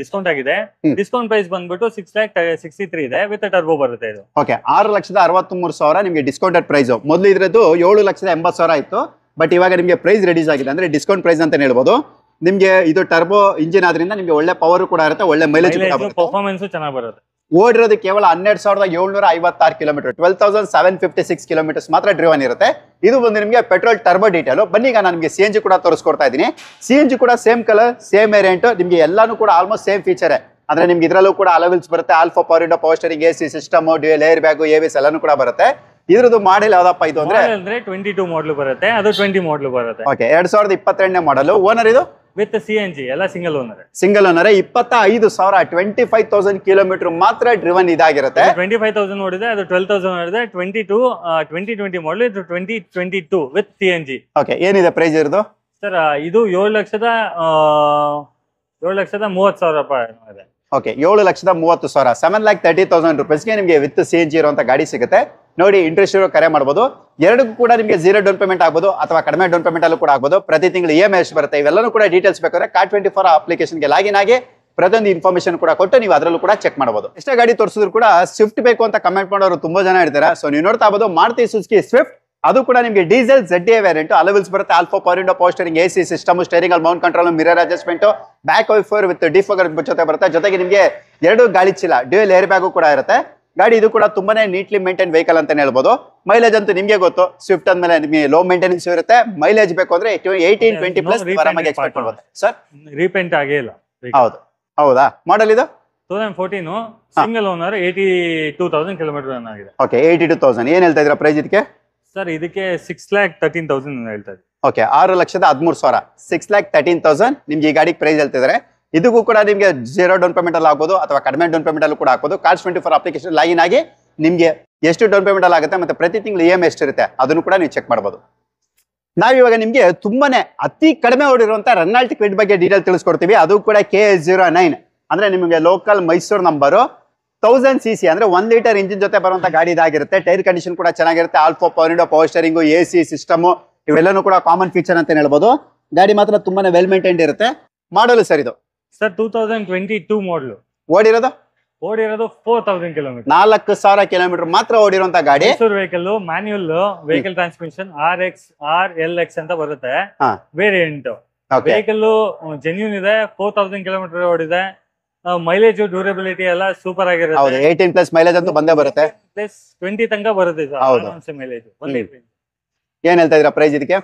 ಡಿಸ್ಕೌಂಟ್ ಆಗಿದೆ. ಡಿಸ್ಕೌಂಟ್ ಪ್ರೈಸ್ ಬಂದ್ಬಿಟ್ಟು 6,63,000 ಇದೆ. ವಿತ್ ಟರ್ಬೋ ಬರುತ್ತೆ ಇದು. ಓಕೆ, 6,63,000 ನಿಮಗೆ ಡಿಸ್ಕೌಂಟೆಡ್ ಪ್ರೈಸ್. ಮೊದಲು ಇದ್ರದ್ದು 7,80,000 ಇತ್ತು. ಬಟ್ ಇವಾಗ ನಿಮಗೆ ಪ್ರೈಸ್ ರೆಡ್ಯೂಸ್ ಆಗಿದೆ, ಅಂದ್ರೆ ಡಿಸ್ಕೌಂಟ್ ಪ್ರೈಸ್ ಅಂತ ಹೇಳ್ಬೋದು. ನಿಮ್ಗೆ ಇದು ಟರ್ಬೋ ಇಂಜಿನ್ ಆದ್ರಿಂದ ನಿಮ್ಗೆ ಒಳ್ಳೆ ಪವರ್ ಕೂಡ ಇರುತ್ತೆ, ಒಳ್ಳೆ ಮೈಲೇಜ್ ಪರ್ಫಾರ್ಮೆನ್ಸ್ ಚೆನ್ನಾಗಿ ಬರುತ್ತೆ. ಓಡಿರೋದು ಕೇವಲ 12,756 ಕಿಲೋಮೀಟರ್, 12,756 ಕಿಲೋಮೀಟರ್ಸ್ ಮಾತ್ರ ಡ್ರಿವನ್ ಇರುತ್ತೆ. ಇದು ಬಂದು ನಿಮಗೆ ಪೆಟ್ರೋಲ್ ಟರ್ಬೋ ಡೀಟೇಲ್. ಬನ್ನಿ, ಈಗ ನಾನು ನಿಮಗೆ CNG ಕೂಡ ತೋರಿಸ್ಕೊಡ್ತಾ ಇದ್ದೀನಿ. CNG ಕೂಡ ಸೇಮ್ ಕಲರ್, ಸೇಮ್ ವೇರಿಯಂಟ್, ನಿಮಗೆ ಎಲ್ಲಾನು ಕೂಡ ಆಲ್ಮೋಸ್ಟ್ ಸೇಮ್ ಫೀಚರ್. ಅಂದ್ರೆ ನಿಮ್ಗೆ ಇದರಲ್ಲೂ ಕೂಡ ಅಲೋವಿಲ್ಸ್ ಬರುತ್ತೆ, all four power window, power steering, AC system, dual air bag, ABS ಎಲ್ಲಾನು ಕೂಡ ಬರುತ್ತೆ. ಇದ್ರದ್ದು ಮಾಡೆಲ್ ಯಾವ್ದಪ್ಪ ಇದು ಅಂದ್ರೆ 22 ಮಾಡಲ್ ಬರುತ್ತೆ, ಅದು 20 ಮಾಡಲ್ ಬರುತ್ತೆ. ಓಕೆ, 2022 ಮಾಡಲ್. ಓನರ್ ಇದು ವಿತ್ CNG ಎಲ್ಲ ಸಿಂಗಲ್ ಓನರ್. 25,000, 25,000 ಕಿಲೋಮೀಟರ್ ಮಾತ್ರ ಡ್ರಿವನ್ ಇದಾಗಿರುತ್ತೆ. 25,000 ನೋಡಿದೆ, ಅದು 12,000 ನೋಡಿದೆ. 2020 ಮಾಡಲ್, ಇದು 2022 ವಿತ್ CNG. ಓಕೆ, ಏನಿದೆ ಪ್ರೈಸ್ ಇರೋದು ಸರ್? ಇದು 7,30,000 ರೂಪಾಯಿ ಇದೆ. ಓಕೆ, 7,30,000, 7,30,000 ರೂಪೀಸ್ಗೆ ನಿಮಗೆ ವಿತ್ CNG ಇರುವಂತ ಗಾಡಿ ಸಿಗುತ್ತೆ. ನೋಡಿ, ಇಂಟ್ರೆಸ್ಟ್ ಇರೋ ಕರೆ ಮಾಡಬಹುದು. ಎರಡಕ್ಕೂ ಕೂಡ ನಿಮಗೆ 0 ಡೌನ್ ಪೇಮೆಂಟ್ ಆಗ್ಬೋದು, ಅಥವಾ ಕಡಿಮೆ ಡೌನ್ ಪೇಮೆಂಟ್ ಅಲ್ಲೂ ಕೂಡ ಆಗ್ಬೋದು. ಪ್ರತಿ ತಿಂಗಳು EMI ಎಷ್ಟು ಬರುತ್ತೆ ಇವೆಲ್ಲನೂ ಕೂಡ ಡೀಟೇಲ್ಸ್ ಬೇಕಾದ್ರೆ Cars24 ಅಪ್ಲಿಕೇಶನ್ಗೆ ಲಾಗಿನ್ ಆಗಿ ಪ್ರತಿಯೊಂದು ಇನ್ಫಾರ್ಮೇಶನ್ ಕೂಡ ಕೊಟ್ಟು ನೀವು ಅದರಲ್ಲೂ ಕೂಡ ಚೆಕ್ ಮಾಡಬಹುದು. ಎಷ್ಟೇ ಗಾಡಿ ತೋರಿಸಿದ್ರು ಕೂಡ ಸ್ವಿಫ್ಟ್ ಬೇಕು ಅಂತ ಕಮೆಂಟ್ ಮಾಡೋರು ತುಂಬಾ ಜನ ಇರ್ತಾರೆ. ಸೊ ನೀವು ನೋಡ್ತಾ ಇರಬಹುದು ಮಾರುತಿ ಸುಜುಕಿ ಸ್ವಿಫ್ಟ್. ಅದು ಕೂಡ ನಿಮಗೆ ಡೀಸೆಲ್ ZA ವೇರಿಯಂಟ್, ಅಲೋವಿಲ್ಸ್ ಬರುತ್ತೆ, all four power window, power steering, AC system, steering ಅಲ್ಲಿ mount control, mirror adjustment, back wiper with defogger ಜೊತೆ ಬರುತ್ತೆ. ಜೊತೆಗೆ ನಿಮಗೆ 2 ಗಾಳಿ ಚೀಲ, ಡ್ಯೂಯಲ್ ಏರ್ ಬ್ಯಾಗ್ ಕೂಡ ಇರುತ್ತೆ. ಗಾಡಿ ಇದು ಕೂಡ ತುಂಬಾನೇ ನೀಟ್ಲಿ ಮೇಂಟೈನ್ ವೆಹಿಕಲ್ ಅಂತ ಹೇಳ್ಬೋದು. ಮೈಲೇಜ್ ಅಂತೂ ನಿಮಗೆ ಗೊತ್ತು, ಸ್ವಿಫ್ಟ್ ಅಂದ್ಮೇಲೆ ನಿಮಗೆ ಲೋ ಮೇಂಟೆನೆನ್ಸ್ ಇರುತ್ತೆ. ಮೈಲೇಜ್ ಬೇಕು ಅಂದ್ರೆ 18-20+ ಆರಾಮಾಗಿ ಎಕ್ಸ್ಪೆಕ್ಟ್ ಮಾಡಬಹುದು. ಸರ್, ರೀಪೇಂಟ್ ಆಗೇ ಇಲ್ಲ. ಹೌದು ಹೌದಾ ಮಾಡಲ್ ಇದು 2014 ಸಿಂಗಲ್ ಓನರ್ 82,000 ಕಿಲೋಮೀಟರ್ ರನ್ ಆಗಿದೆ. ಓಕೆ 82,000 ಏನ್ ಹೇಳ್ತಾ ಇದ್ರ ಪ್ರೈಸ್ ಇದಕ್ಕೆ? ಸರ್ ಇದಕ್ಕೆ 6,13,000 ಹೇಳ್ತಾ ಇದ್ದೀವಿ. ಓಕೆ 6,13,000 6,13,000 ನಿಮ್ಗೆ ಈ ಗಾಡಿಗೆ ಪ್ರೈಸ್ ಹೇಳ್ತಿದ್ದಾರೆ. ಇದಕ್ಕೂ ಕೂಡ ನಿಮ್ಗೆ 0 ಡೌನ್ ಪೇಮೆಂಟ್ ಅಲ್ಲಿ ಆಗ್ಬೋದು ಅಥವಾ ಕಡಿಮೆ ಡೌನ್ ಪೇಮೆಂಟ್ ಅಲ್ಲಿ ಕೂಡ ಹಾಕ್ಬೋದು. Cars24 ಅಪ್ಲಿಕೇಶನ್ ಲಾಗಿನ್ ಆಗಿ ನಿಮ್ಗೆ ಎಷ್ಟು ಡೌನ್ ಪೇಮೆಂಟ್ ಅಲ್ಲಿ ಆಗುತ್ತೆ ಮತ್ತೆ ಪ್ರತಿ ತಿಂಗಳು EMI ಎಷ್ಟಿರುತ್ತೆ ಅದನ್ನು ಕೂಡ ನೀವು ಚೆಕ್ ಮಾಡಬಹುದು. ನಾವಿವಾಗ ನಿಮ್ಗೆ ತುಂಬಾನೇ ಅತಿ ಕಡಿಮೆ ಓಡಿರುವಂತ ರೆನಾಲ್ಟ್ ಕ್ವಿಡ್ ಬಗ್ಗೆ ಡೀಟೇಲ್ ತಿಳಿಸ್ಕೊಡ್ತೀವಿ. ಅದು ಕೂಡ KS09 ಅಂದ್ರೆ ನಿಮಗೆ ಲೋಕಲ್ ಮೈಸೂರು ನಂಬರು 1000cc ಅಂದ್ರೆ 1 ಲೀಟರ್ ಇಂಜಿನ್ ಜೊತೆ ಬರುವಂತ ಗಾಡಿ ಇದಾಗಿರುತ್ತೆ. ಟೈರ್ ಕಂಡೀಷನ್ ಕೂಡ ಚೆನ್ನಾಗಿರುತ್ತೆ. ಆಲ್ಫೋ power window, power steering, AC system ಇವೆಲ್ಲನೂ ಕೂಡ ಕಾಮನ್ ಫೀಚರ್ ಅಂತ ಹೇಳ್ಬೋದು. ಗಾಡಿ ಮಾತ್ರ ತುಂಬಾನೇ ವೆಲ್ ಮೇಂಟೈನ್ಡ್ ಇರುತ್ತೆ. ಮಾಡಲು ಸರ್ ಇದು ಸರ್ 2022 ಮಾಡಲು. ಓಡಿರೋದು 4,000 ಕಿಲೋಮೀಟರ್. 4,000 ಕಿಲೋಮೀಟರ್ ಮಾತ್ರ ಓಡಿರುವಂತ ಗಾಡಿ. Vehicle manual vehicle transmission RX RLX ಅಂತ ಬರುತ್ತೆ ವೇರಿಯಂಟ್. ವೆಹಿಕಲ್ ಜೆನ್ಯೂನ್ ಇದೆ. 4,000 ಕಿಲೋಮೀಟರ್ ಓಡಿದೆ. ಮೈಲೇಜ್ ಡ್ಯೂರಬಿಲಿಟಿ ಎಲ್ಲ ಸೂಪರ್ ಆಗಿರುತ್ತೆ. 18+ ಮೈಲೇಜ್ ಅಂತೂ ಬಂದೇ ಬರುತ್ತೆ. ಪ್ಲಸ್ 20 ತನಕ ಬರುತ್ತೆ ಸರ್ ಮೈಲೇಜ್. ಏನ್ ಹೇಳ್ತಾ ಇದೀರಾ ಪ್ರೈಸ್ ಇದಕ್ಕೆ?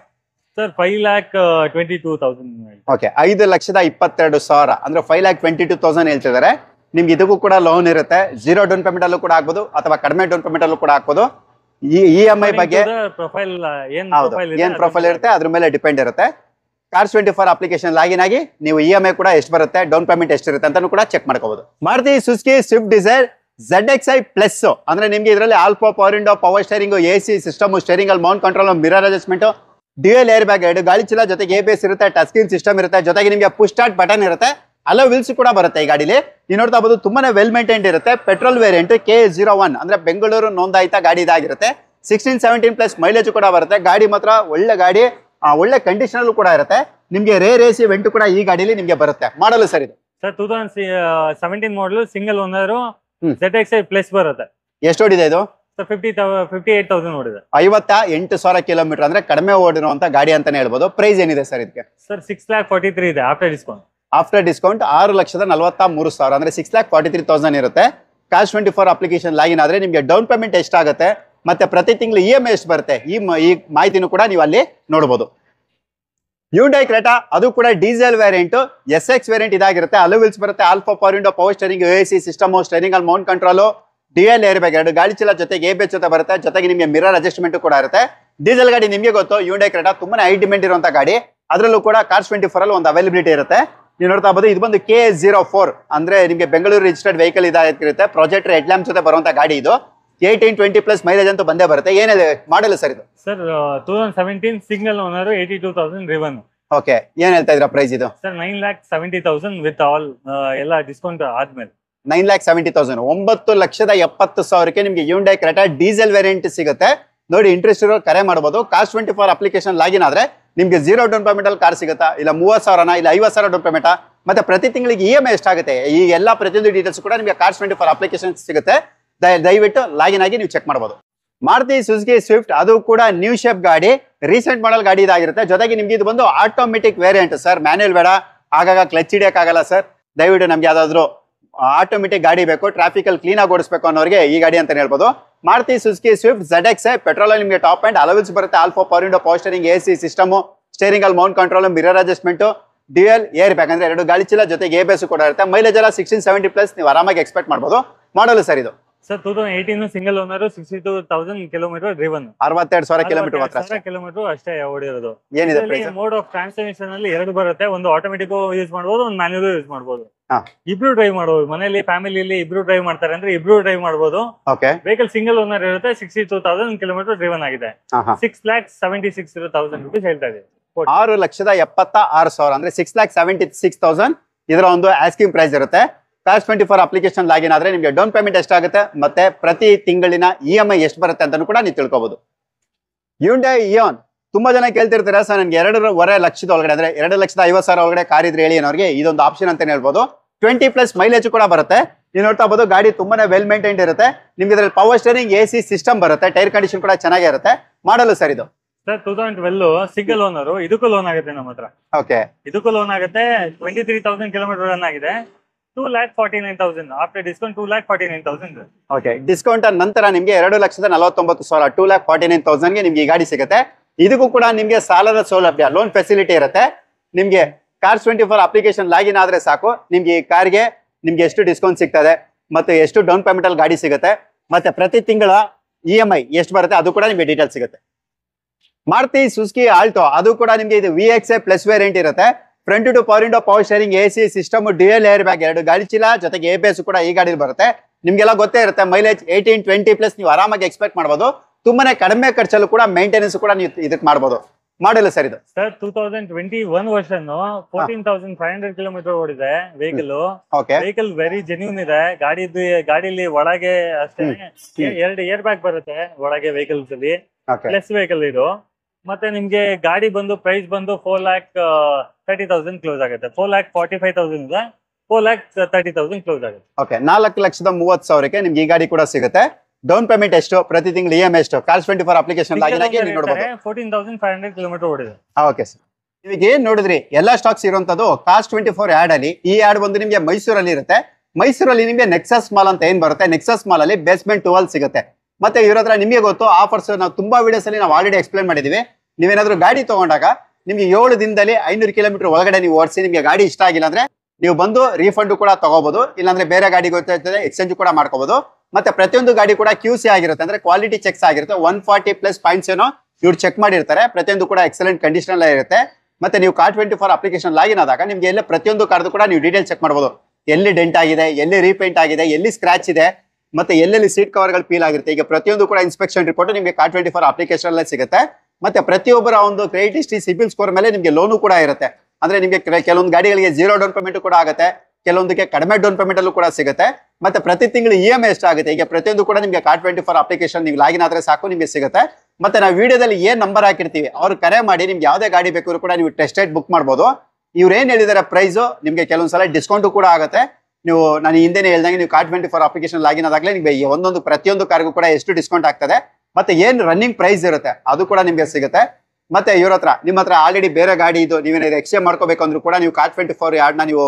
ಸರ್ 5,22,000. ಓಕೆ 5,22,000 ಅಂದ್ರೆ 5,22,000 ಹೇಳ್ತಿದ್ದಾರೆ. ನಿಮ್ಗೆ ಇದಕ್ಕೂ ಕೂಡ ಲೋನ್ ಇರುತ್ತೆ. 0 ಡೌನ್ ಪೇಮೆಂಟ್ ಅಲ್ಲೂ ಕೂಡ ಆಗ್ಬೋದು ಅಥವಾ ಕಡಿಮೆ ಡೌನ್ ಪೇಮೆಂಟ್ ಅಲ್ಲೂ ಕೂಡ ಹಾಕ್ಬೋದು. ಈ EMI ಬಗ್ಗೆ ಪ್ರೊಫೈಲ್ ಏನ್ ಪ್ರೊಫೈಲ್ ಇರುತ್ತೆ ಅದ್ರ ಮೇಲೆ ಡಿಪೆಂಡ್ ಇರುತ್ತೆ. Cars24 ಅಪ್ಲಿಕೇಶನ್ ಲಾಗಿನ್ ಆಗಿ ನೀವು EMI ಕೂಡ ಎಷ್ಟು ಬರುತ್ತೆ, ಡೌನ್ ಪೇಮೆಂಟ್ ಎಷ್ಟಿರುತ್ತೆ ಅಂತಾನು ಕೂಡ ಚೆಕ್ ಮಾಡ್ಕೋಬಹುದು. Maruti Suzuki Swift Dzire ZXi plus ಅಂದ್ರೆ ನಿಮ್ಗೆ ಇದರಲ್ಲಿ all four power window, power steering, AC system, steering ಅಲ್ಲಿ mount control, mirror adjustment, dual air bag, 2 ಗಾಳಿ ಚೀಲ ಜೊತೆಗೆ ABS ಇರುತ್ತೆ, ಟಚ್ ಸ್ಕ್ರೀನ್ ಸಿಸ್ಟಮ್ ಇರುತ್ತೆ, ಜೊತೆಗೆ ನಿಮಗೆ ಪುಶ್ ಸ್ಟಾರ್ಟ್ ಬಟನ್ ಇರುತ್ತೆ, ಅಲೋ ವೀಲ್ಸ್ ಕೂಡ ಬರುತ್ತೆ ಈ ಗಾಡಿಲಿ. ನೀವು ನೋಡ್ತಾ ಬಹುದು ತುಂಬಾನೇ ವೆಲ್ ಮೇಂಟೈನ್ಡ್ ಇರುತ್ತೆ. ಪೆಟ್ರೋಲ್ ವೇರಿಯಂಟ್ KS01 ಅಂದ್ರೆ ಬೆಂಗಳೂರು ನೋಂದಾಯಿತ ಗಾಡಿ ಇದಾಗಿರುತ್ತೆ. 16-17+ ಮೈಲೇಜ್ ಕೂಡ ಬರುತ್ತೆ. ಗಾಡಿ ಮಾತ್ರ ಒಳ್ಳೆ ಗಾಡಿ, ಒಳ್ಳೆ ಕಂಡೀಷನ್ ಅಲ್ಲೂ ಕೂಡ ಇರುತ್ತೆ. ನಿಮ್ಗೆ ರೇರ್ AC ವೆಂಟ್ ಕೂಡ ಈ ಗಾಡಿಲಿ ನಿಮ್ಗೆ ಬರುತ್ತೆ. ಮಾಡಲು ಸರ್ ಇದು sir 2017 model single owner ZXi plus ಬರುತ್ತೆ. ಎಷ್ಟು ಓಡಿದೆ ಇದು? ಸರ್ 58,000 ಓಡಿದೆ. 58,000 ಕಿಲೋಮೀಟರ್ ಅಂದ್ರೆ ಕಡಿಮೆ ಓಡಿರುವಂತ ಗಾಡಿ ಅಂತಾನೆ ಹೇಳ್ಬೋದು. ಪ್ರೈಸ್ ಏನಿದೆ ಸರ್ ಇದಕ್ಕೆ? ಸರ್ 6,43,000 ಇದೆ ಆಫ್ಟರ್ ಡಿಸ್ಕೌಂಟ್. ಆಫ್ಟರ್ ಡಿಸ್ಕೌಂಟ್ 6,43,000 ಅಂದ್ರೆ 6,43,000 ಇರುತ್ತೆ. Cars24 ಅಪ್ಲಿಕೇಶನ್ ಲಾಗಿನ್ ಆದ್ರೆ ನಿಮ್ಗೆ ಡೌನ್ ಪೇಮೆಂಟ್ ಎಷ್ಟಾಗುತ್ತೆ ಮತ್ತೆ ಪ್ರತಿ ತಿಂಗಳು EMI ಎಷ್ಟು ಬರುತ್ತೆ ಈ ಮಾಹಿತಿನೂ ಕೂಡ ನೀವು ಅಲ್ಲಿ ನೋಡಬಹುದು. Hyundai Creta ಅದು ಕೂಡ ಡೀಸೆಲ್ ವೇರಿಯಂಟ್ SX ವೇರಿಯಂಟ್ ಇದಾಗಿರುತ್ತೆ. ಅಲೋ ವೀಲ್ಸ್ ಬರುತ್ತೆ, all four power window, power steering, AC system, steering ಅಲ್ಲಿ mount control, dual air bag, 2 ಗಾಳಿ ಚೀಲ ಜೊತೆಗೆ ABS ಜೊತೆ ಬರುತ್ತೆ, ಜೊತೆಗೆ ನಿಮಗೆ ಮಿರರ್ ಅಡ್ಜಸ್ಟ್ಮೆಂಟ್ ಕೂಡ ಇರುತ್ತೆ. ಡೀಸೆಲ್ ಗಾಡಿ ನಿಮಗೆ ಗೊತ್ತು Hyundai Creta ತುಂಬಾನೇ ಹೈ ಡಿಮ್ಯಾಂಡ್ ಇರುವಂತ ಗಾಡಿ. ಅದರಲ್ಲೂ ಕೂಡ Cars24 ಅಲ್ಲಿ ಒಂದು ಅವೈಲಬಿಲಿಟಿ ಇರುತ್ತೆ. ನೀವು ನೋಡ್ತಾ ಬಹುದು ಇದು ಬಂದು KS04 ಅಂದ್ರೆ ನಿಮಗೆ ಬೆಂಗಳೂರು ರಿಜಿಸ್ಟರ್ಡ್ ವೆಹಿಕಲ್ ಇದಾಗಿರುತ್ತೆ. ಪ್ರೊಜೆಕ್ಟರ್ ಹೆಡ್ ಲ್ಯಾಂಪ್ ಜೊತೆ ಬರುವಂತ ಗಾಡಿ ಇದು. 18-20+ ಮೈಲೇಜ್ ಅಂತೂ ಬಂದೇ ಬರುತ್ತೆ. ಏನಿದೆ ಮಾಡಲ್ ಸರ್ ಇದು? Sir 2017 single owner 82,000 ರಿವನ್. ಓಕೆ ಏನ್ ಹೇಳ್ತಾ ಇದ್ರ ಪ್ರೈಸ್ ಇದು? ಸರ್ 9,70,000 ವಿತ್ ಆಲ್ ಎಲ್ಲ ಡಿಸ್ಕೌಂಟ್ ಆದ್ಮೇಲೆ 9,70,000 9,70,000ಕ್ಕೆ ನಿಮ್ಗೆ Hyundai Creta ಡೀಸೆಲ್ ವೇರಿಯಂಟ್ ಸಿಗುತ್ತೆ. ನೋಡಿ ಇಂಟ್ರೆಸ್ಟ್ ಇರೋ ಕರೆ ಮಾಡಬಹುದು. Cars24 ಅಪ್ಲಿಕೇಶನ್ ಲಾಗಿನ್ ಆದ್ರೆ ನಿಮ್ಗೆ 0 ಡೌನ್ ಪೇಮೆಂಟ್ ಅಲ್ಲಿ ಕಾರ್ ಸಿಗುತ್ತಾ, ಇಲ್ಲ 30,000 ಇಲ್ಲ 50,000 ಡೌನ್ ಪೇಮೆಂಟ್, ಮತ್ತೆ ಪ್ರತಿ ತಿಂಗಳಿಗೆ EMI ಎಷ್ಟಾಗುತ್ತೆ ಈ ಎಲ್ಲಾ ಪ್ರತಿಯೊಂದು ಡೀಟೇಲ್ಸ್ ಕೂಡ ನಿಮ್ಗೆ Cars24 ಅಪ್ಲಿಕೇಶನ್ ಸಿಗುತ್ತೆ. ದಯವಿಟ್ಟು ಲಾಗಿನ್ ಆಗಿ ನೀವು ಚೆಕ್ ಮಾಡಬಹುದು. ಮಾರುತಿ ಸುಜುಕಿ ಸ್ವಿಫ್ಟ್ ಅದು ಕೂಡ ನ್ಯೂ ಶೇಪ್ ಗಾಡಿ, ರೀಸೆಂಟ್ ಮಾಡಲ್ ಗಾಡಿ ಇದಾಗಿರುತ್ತೆ. ಜೊತೆಗೆ ನಿಮ್ಗೆ ಇದು ಬಂದು ಆಟೋಮೆಟಿಕ್ ವೇರಿಯಂಟ್ ಸರ್. ಮ್ಯಾನ್ಯಲ್ ಬೇಡ, ಆಗಾಗ ಕ್ಲಚ್ ಹಿಡಿಯಕ್ಕಾಗಲ್ಲ ಸರ್. ದಯವಿಟ್ಟು ನಮ್ಗೆ ಯಾವ್ದಾದ್ರು ಆಟೋಮೆಟಿಕ್ ಗಾಡಿ ಬೇಕು, ಟ್ರಾಫಿಕ್ ಅಲ್ಲಿ ಕ್ಲೀನ್ ಆಗಿ ಓಡಿಸಬೇಕು ಅನ್ನೋರಿಗೆ ಈ ಗಾಡಿ ಅಂತ ಹೇಳ್ಬೋದು. Maruti Suzuki Swift ZXi petrol ಅಲ್ಲಿ ನಿಮಗೆ ಟಾಪ್ ಅಂಡ್ ಅಲೋವಿಲ್ಸ್ ಬರುತ್ತೆ, all four power window, power steering, AC system, steering ಅಲ್ಲಿ mount control, mirror adjustment, dual air bag ಅಂದ್ರೆ 2 ಗಾಳಿ ಚೀಲ ಜೊತೆಗೆ ABS ಕೂಡ ಇರುತ್ತೆ. ಮೈಲೇಜ್ ಎಲ್ಲ 16-17+ ನೀವು ಆರಾಮಾಗಿ ಎಕ್ಸ್ಪೆಕ್ಟ್ ಮಾಡಬಹುದು. ಮಾಡಲು ಸರ್ ಇದು? Sir 2018 single owner 62,000 kilometre driven. 62,000 kilometre ಮಾತ್ರ ಅಷ್ಟೇ ಓಡಿರೋದು. ಏನಿದೆ ಪ್ರೈಸ್? ಮೋಡ್ ಆಫ್ ಟ್ರಾನ್ಸ್ಮಿಷನ್ ಅಲ್ಲಿ 2 ಬರುತ್ತೆ. ಒಂದು ಆಟೋಮೆಟಿಕ್ ಯೂಸ್ ಮಾಡಬಹುದು, ಒಂದು ಮ್ಯಾನ್ಯುಯಲ್ ಯೂಸ್ ಮಾಡಬಹುದು. ಇಬ್ರು ಡ್ರೈವ್ ಮಾಡಬಹುದು. ಮನೆಯಲ್ಲಿ ಫ್ಯಾಮಿಲಿಯಲ್ಲಿ ಇಬ್ರು ಡ್ರೈವ್ ಮಾಡ್ತಾರೆ ಅಂದ್ರೆ ಇಬ್ರು ಡ್ರೈವ್ ಮಾಡಬಹುದು. ವೆಹಿಕಲ್ ಸಿಂಗಲ್ ಓನರ್ ಇರುತ್ತೆ. 62,000 ಕಿಲೋಮೀಟರ್ ಡ್ರಿವನ್ ಆಗಿದೆ. 6,76,000 ರೂಪೀಸ್ ಹೇಳ್ತಾ ಇದೆ. 6,76,000 ಅಂದ್ರೆ 6,76,000 ಇದರ ಒಂದು ಆಸ್ಕಿಂಗ್ ಪ್ರೈಸ್ ಇರುತ್ತೆ. Cars24 ಅಪ್ಲಿಕೇಶನ್ ಲಾಗಿನ್ ಆದ್ರೆ ನಿಮಗೆ ಡೌನ್ ಪೇಮೆಂಟ್ ಎಷ್ಟಾಗುತ್ತೆ ಮತ್ತೆ ಪ್ರತಿ ತಿಂಗಳಿನ EMI ಎಷ್ಟು ಬರುತ್ತೆ ಅಂತಾನು ಕೂಡ ನೀವು ತಿಳ್ಕೊಬಹುದು. Hyundai Eon ತುಂಬಾ ಜನ ಕೇಳ್ತಿರ್ತಾರೆ ಸರ್ ನನಗೆ 2.5 ಲಕ್ಷದ ಒಳಗಡೆ ಅಂದ್ರೆ 2,50,000 ಒಳಗಡೆ ಕಾರ್ ಇದ್ರೆ ಹೇಳಿ ಅನ್ನೋರಿಗೆ ಇದೊಂದು ಆಪ್ಷನ್ ಅಂತಾನೆ ಹೇಳ್ಬೋದು. 20+ ಮೈಲೇಜ್ ಕೂಡ ಬರುತ್ತೆ. ನೀವು ನೋಡ್ತಾ ಬಹುದು ಗಾಡಿ ತುಂಬಾನೇ ವೆಲ್ ಮೇಂಟೈನ್ಡ್ ಇರುತ್ತೆ. ನಿಮ್ಗೆ ಇದ್ರಲ್ಲಿ ಪವರ್ ಸ್ಟೇರಿಂಗ್, AC ಸಿಸ್ಟಮ್ ಬರುತ್ತೆ, ಟೈರ್ ಕಂಡೀಷನ್ ಕೂಡ ಚೆನ್ನಾಗಿರುತ್ತೆ. ಮಾಡಲು ಸರ್ ಇದು? Sir 2012 single owner. ಇದಕ್ಕೂ ಲೋನ್ ಆಗುತ್ತೆ ನಮ್ಮ ಹತ್ರ. ಓಕೆ ಇದಕ್ಕೂ ಲೋನ್ ಆಗುತ್ತೆ. 23,000 ಕಿಲೋಮೀಟರ್ ರನ್ ಆಗಿದೆ. 2,49,000 ಆಫ್ಟರ್ ಡಿಸ್ಕೌಂಟ್ 2,49,000. ಓಕೆ ಡಿಸ್ಕೌಂಟ್ ನಂತರ ನಿಮ್ಗೆ 2,49,000 2,49,000ಗೆ ನಿಮ್ಗೆ ಈ ಗಾಡಿ ಸಿಗುತ್ತೆ. ಇದಕ್ಕೂ ಕೂಡ ನಿಮ್ಗೆ ಸಾಲದ ಸೌಲಭ್ಯ, ಲೋನ್ ಫೆಸಿಲಿಟಿ ಇರುತ್ತೆ. ನಿಮ್ಗೆ Cars24 ಅಪ್ಲಿಕೇಶನ್ ಲಾಗಿನ್ ಆದ್ರೆ ಸಾಕು ನಿಮ್ಗೆ ಈ ಕಾರ್ಗೆ ನಿಮ್ಗೆ ಎಷ್ಟು ಡಿಸ್ಕೌಂಟ್ ಸಿಗ್ತದೆ ಮತ್ತೆ ಎಷ್ಟು ಡೌನ್ ಪೇಮೆಂಟ್ ಅಲ್ಲಿ ಗಾಡಿ ಸಿಗುತ್ತೆ ಮತ್ತೆ ಪ್ರತಿ ತಿಂಗಳ EMI ಎಷ್ಟು ಬರುತ್ತೆ ಅದು ಕೂಡ ನಿಮ್ಗೆ ಡೀಟೇಲ್ ಸಿಗುತ್ತೆ. ಮಾರುತಿ ಸುಜುಕಿ ಆಲ್ಟೋ ಅದು ಕೂಡ ನಿಮ್ಗೆ ಇದು VXA ಪ್ಲಸ್ ವೇರಿಯಂಟ್ ಇರುತ್ತೆ. Front two power window, power steering, AC system, dual air bag, 2 ಗಾಳಿ ಚೀಲ ಜೊತೆಗೆ ABS ಕೂಡ ಈ ಗಾಡಿ ಬರುತ್ತೆ. ನಿಮ್ಗೆಲ್ಲ ಗೊತ್ತೇ ಇರುತ್ತೆ ಮೈಲೇಜ್ 18-20+ ನೀವು ಆರಾಮಾಗಿ ಎಕ್ಸ್ಪೆಕ್ಟ್ ಮಾಡಬಹುದು. ತುಂಬಾನೇ ಕಡಿಮೆ ಖರ್ಚಲ್ಲೂ ಕೂಡ ಮೇಂಟೆನೆನ್ಸ್ ಕೂಡ ನೀವು ಇದಕ್ಕೆ ಮಾಡಬಹುದು. ಮಾಡಲ್ಲ ಸರ್ ಇದು ಸರ್ 2021 ವರ್ಷನ್ 14,500 ಕಿಲೋಮೀಟರ್ ಓಡಿದೆ ವೆಹಿಕಲ್. ವೆಹಿಕಲ್ ವೆರಿ ಜೆನ್ಯೂನ್ ಇದೆ. ಗಾಡಿಲಿ ಒಳಗೆ ಅಷ್ಟೇ 2 ಏರ್ ಬ್ಯಾಗ್ ಬರುತ್ತೆ ಒಳಗೆ ವೆಹಿಕಲ್ಸ್ ಅಲ್ಲಿ. ಪ್ಲಸ್ ವೆಹಿಕಲ್ ಇದು. ಮತ್ತೆ ನಿಮ್ಗೆ ಗಾಡಿ ಬಂದು ಪ್ರೈಸ್ ಬಂದು 4,30,000 ಕ್ಲೋಸ್ ಆಗುತ್ತೆ. 4,45,000 ಇದೆ. 4,30,000 ಕ್ಲೋಸ್ ಆಗುತ್ತೆ. ಓಕೆ, 4,30,30,000ಕ್ಕೆ ನಿಮ್ಗೆ ಈ ಗಾಡಿ ಕೂಡ ಸಿಗುತ್ತೆ. ಡೌನ್ ಪೇಮೆಂಟ್ ಎಷ್ಟು, ಪ್ರತಿ ತಿಂಗಳು EMI ಎಷ್ಟು, Cars24 ಅಪ್ಲಿಕೇಶನ್ ಲಾಗಿನ್ ಆಗಿ ನೀವು ನೋಡಬಹುದು. 14,500 ಕಿಲೋಮೀಟರ್ ಓಡಿದೆ. ಓಕೆ ಸರ್, ಇವಾಗ ಏನ್ ನೋಡಿದ್ರಿ ಎಲ್ಲಾ ಸ್ಟಾಕ್ಸ್ ಇರುವಂತದ್ದು Cars24 ಆಡ್ ಅಲ್ಲಿ. ಈ ಆಡ್ ಬಂದು ನಿಮ್ಗೆ ಮೈಸೂರಲ್ಲಿ ಇರುತ್ತೆ. ಮೈಸೂರಲ್ಲಿ ನಿಮ್ಗೆ ನೆಕ್ಸಸ್ ಮಾಲ್ ಅಂತ ಏನ್ ಬರುತ್ತೆ, ನೆಕ್ಸಸ್ ಮಾಲ್ ಅಲ್ಲಿ ಬೇಸ್ಮೆಂಟ್ 12 ಸಿಗುತ್ತೆ. ಮತ್ತೆ ಇವ್ರ ಹತ್ರ ನಿಮಗೆ ಗೊತ್ತು ಆಫರ್ಸ್ ನಾವು ತುಂಬಾ ವಿಡಿಯೋಸ್ ಅಲ್ಲಿ ನಾವು ಆಲ್ರೆಡಿ ಎಕ್ಸ್ಪ್ಲೈನ್ ಮಾಡಿದೀವಿ. ನೀವೇನಾದ್ರೂ ಗಾಡಿ ತಗೊಂಡಾಗ ನಿಮ್ಗೆ 7 ದಿನದಲ್ಲಿ 500 ಕಿಲೋಮೀಟರ್ ಒಳಗಡೆ ನೀವು ಓಡಿಸಿ ನಿಮ್ಗೆ ಗಾಡಿ ಇಷ್ಟ ಆಗಿಲ್ಲ ಅಂದ್ರೆ ನೀವು ಬಂದು ರೀಫಂಡ್ ಕೂಡ ತಗೋಬಹುದು. ಇಲ್ಲಾಂದ್ರೆ ಬೇರೆ ಗಾಡಿ ಗೊತ್ತಿರ್ತದೆ ಎಕ್ಸ್ಚೇಂಜ್ ಕೂಡ ಮಾಡ್ಕೋಬಹುದು. ಮತ್ತೆ ಪ್ರತಿಯೊಂದು ಗಾಡಿ ಕೂಡ QC ಆಗಿರುತ್ತೆ, ಅಂದ್ರೆ ಕ್ವಾಲಿಟಿ ಚೆಕ್ಸ್ ಆಗಿರುತ್ತೆ. 140+ ಪಾಯಿಂಟ್ಸ್ ಏನೋ ಇವ್ರು ಚೆಕ್ ಮಾಡಿರ್ತಾರೆ. ಪ್ರತಿಯೊಂದು ಕೂಡ ಎಕ್ಸಲೆಂಟ್ ಕಂಡೀಷನ್ ಇರುತ್ತೆ. ಮತ್ತೆ ನೀವು Cars24 ಅಪ್ಲಿಕೇಶನ್ ಲಾಗಿನ್ ಆದಾಗ ನಿಮ್ಗೆ ಎಲ್ಲ ಪ್ರತಿಯೊಂದು ಕಾರ್ದು ಕೂಡ ನೀವು ಡೀಟೇಲ್ ಚೆಕ್ ಮಾಡಬಹುದು. ಎಲ್ಲಿ ಡೆಂಟ್ ಆಗಿದೆ, ಎಲ್ಲಿ ರೀಪೇಂಟ್ ಆಗಿದೆ, ಎಲ್ಲಿ ಸ್ಕ್ರಾಚ್ ಇದೆ, ಮತ್ತೆ ಎಲ್ಲೆಲ್ಲಿ ಸೀಟ್ ಕವರ್ಗಳು ಪೀಲ್ ಆಗಿರುತ್ತೆ. ಈಗ ಪ್ರತಿಯೊಂದು ಕೂಡ ಇನ್ಸ್ಪೆಕ್ಷನ್ ರಿಪೋರ್ಟ್ ನಿಮಗೆ Cars24 ಅಪ್ಲಿಕೇಶನ್ ಅಲ್ಲೇ ಸಿಗುತ್ತೆ. ಮತ್ತೆ ಪ್ರತಿಯೊಬ್ಬರ ಒಂದು ಕ್ರೆಡಿಟ್ ಹಿಸ್ಟ್ರಿ, ಸಿಬಿಲ್ ಸ್ಕೋರ್ ಮೇಲೆ ನಿಮಗೆ ಲೋನು ಕೂಡ ಇರುತ್ತೆ. ಅಂದ್ರೆ ನಿಮಗೆ ಕೆಲವೊಂದು ಗಾಡಿಗಳಿಗೆ 0 ಡೌನ್ ಪೇಮೆಂಟ್ ಕೂಡ ಆಗುತ್ತೆ, ಕೆಲವೊಂದಕ್ಕೆ ಕಡಿಮೆ ಡೌನ್ ಪೇಮೆಂಟ್ ಅಲ್ಲೂ ಕೂಡ ಸಿಗುತ್ತೆ. ಮತ್ತೆ ಪ್ರತಿ ತಿಂಗಳು EMI ಎಷ್ಟಾಗುತ್ತೆ, ಈಗ ಪ್ರತಿಯೊಂದು ಕೂಡ ನಿಮಗೆ Cars24 ಅಪ್ಲಿಕೇಶನ್ ನೀವು ಲಾಗಿನ್ ಆದ್ರೆ ಸಾಕು ನಿಮಗೆ ಸಿಗುತ್ತೆ. ಮತ್ತೆ ನಾವು ವಿಡಿಯೋದಲ್ಲಿ ಏನ್ ನಂಬರ್ ಹಾಕಿರ್ತೀವಿ ಅವ್ರು ಕರೆ ಮಾಡಿ ನಿಮ್ಗೆ ಯಾವುದೇ ಗಾಡಿ ಬೇಕಾದ್ರೂ ಕೂಡ ನೀವು ಟೆಸ್ಟ್ ರೈಡ್ ಬುಕ್ ಮಾಡಬಹುದು. ಇವ್ರು ಏನ್ ಹೇಳಿದಾರೆ ಪ್ರೈಸ್ ನಿಮಗೆ ಕೆಲವೊಂದ್ಸಲ ಡಿಸ್ಕೌಂಟ್ ಕೂಡ ಆಗುತ್ತೆ. ನೀವು ನಾನು ಹಿಂದೆನೇ ಹೇಳ್ದಂಗೆ ನೀವು Cars24 ಅಪ್ಲಿಕೇಶನ್ ಲಾಗಿನ್ ಆದಾಗಲೇ ನಿಮಗೆ ಒಂದೊಂದು ಪ್ರತಿಯೊಂದು ಕಾರ್ಗೂ ಕೂಡ ಎಷ್ಟು ಡಿಸ್ಕೌಂಟ್ ಆಗ್ತದೆ ಮತ್ತೆ ಏನ್ ರನ್ನಿಂಗ್ ಪ್ರೈಸ್ ಇರುತ್ತೆ ಅದು ಕೂಡ ನಿಮಗೆ ಸಿಗುತ್ತೆ. ಮತ್ತೆ ಇವ್ರ ಹತ್ರ ನಿಮ್ಮ ಹತ್ರ ಆಲ್ರೆಡಿ ಬೇರೆ ಗಾಡಿ ಇದು ನೀವೇನಾದ್ರು ಎಕ್ಸ್ಚೇಂಜ್ ಮಾಡ್ಕೋಬೇಕು ಅಂದ್ರೂ ಕೂಡ ನೀವು Cars24 ಯಾರ್ಡ್ನ ನೀವು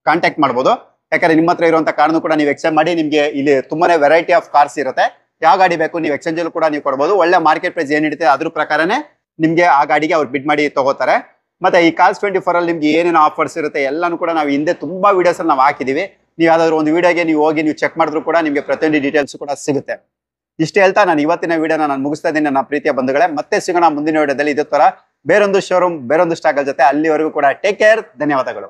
ಕಾಂಟ್ಯಾಕ್ಟ್ ಮಾಡಬಹುದು. ಯಾಕಂದ್ರೆ ನಿಮ್ಮ ಹತ್ರ ಇರುವಂತ ಕಾರ್ನು ಕೂಡ ನೀವು ಎಕ್ಸ್ಚೇಂಜ್ ಮಾಡಿ ನಿಮಗೆ ಇಲ್ಲಿ ತುಂಬಾನೇ ವೆರೈಟಿ ಆಫ್ ಕಾರ್ಸ್ ಇರುತ್ತೆ. ಯಾವ ಗಾಡಿ ಬೇಕು ನೀವು ಎಕ್ಸ್ಚೇಂಜ್ ಅಲ್ಲೂ ಕೂಡ ನೀವು ಕೊಡಬಹುದು. ಒಳ್ಳೆ ಮಾರ್ಕೆಟ್ ಪ್ರೈಸ್ ಏನಿರುತ್ತೆ ಅದ್ರ ಪ್ರಕಾರನೇ ನಿಮ್ಗೆ ಆ ಗಾಡಿಗೆ ಅವ್ರು ಬಿಡ್ ಮಾಡಿ ತಗೋತಾರೆ. ಮತ್ತೆ ಈ Cars24 ಅಲ್ಲಿ ನಿಮ್ಗೆ ಏನೇನು ಆಫರ್ಸ್ ಇರುತ್ತೆ ಎಲ್ಲಾನು ಕೂಡ ನಾವು ಹಿಂದೆ ತುಂಬಾ ವಿಡಿಯೋಸ್ ಅಲ್ಲಿ ನಾವು ಹಾಕಿದೀವಿ. ನೀವು ಯಾವ್ದಾದ್ರು ಒಂದು ವಿಡಿಯೋಗೆ ನೀವು ಹೋಗಿ ನೀವು ಚೆಕ್ ಮಾಡಿದ್ರು ಕೂಡ ನಿಮಗೆ ಪ್ರತಿಯೊಂದು ಡೀಟೇಲ್ಸ್ ಕೂಡ ಸಿಗುತ್ತೆ. ಇಷ್ಟು ಹೇಳ್ತಾ ನಾನು ಇವತ್ತಿನ ವಿಡಿಯೋನ ನಾನು ಮುಗಿಸ್ತಾ ಇದ್ದೀನಿ ನನ್ನ ಪ್ರೀತಿಯ ಬಂಧುಗಳೇ. ಮತ್ತೆ ಸಿಗೋಣ ಮುಂದಿನ ವಿಡಿಯೋದಲ್ಲಿ ಇದೇ ತರ ಬೇರೊಂದು ಶೋರೂಮ್ ಬೇರೊಂದು ಸ್ಟಾಕ್ ಜೊತೆ. ಅಲ್ಲಿವರೆಗೂ ಕೂಡ ಟೇಕ್ ಕೇರ್. ಧನ್ಯವಾದಗಳು.